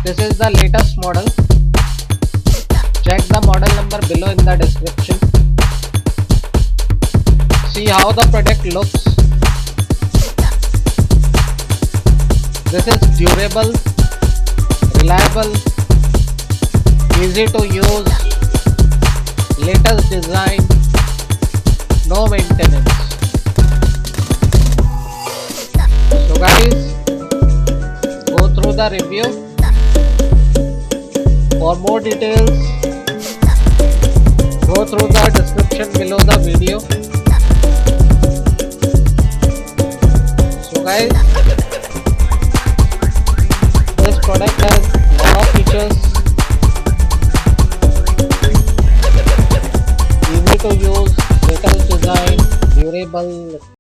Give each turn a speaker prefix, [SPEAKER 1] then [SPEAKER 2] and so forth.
[SPEAKER 1] This is the latest model. Check the model number below in the description. See how the product looks. This is durable, reliable, easy to use, latest design, no maintenance. So guys, go through the review. For more details, go through the description below the video. So guys, this product has a lot of features, easy to use, latest design, durable,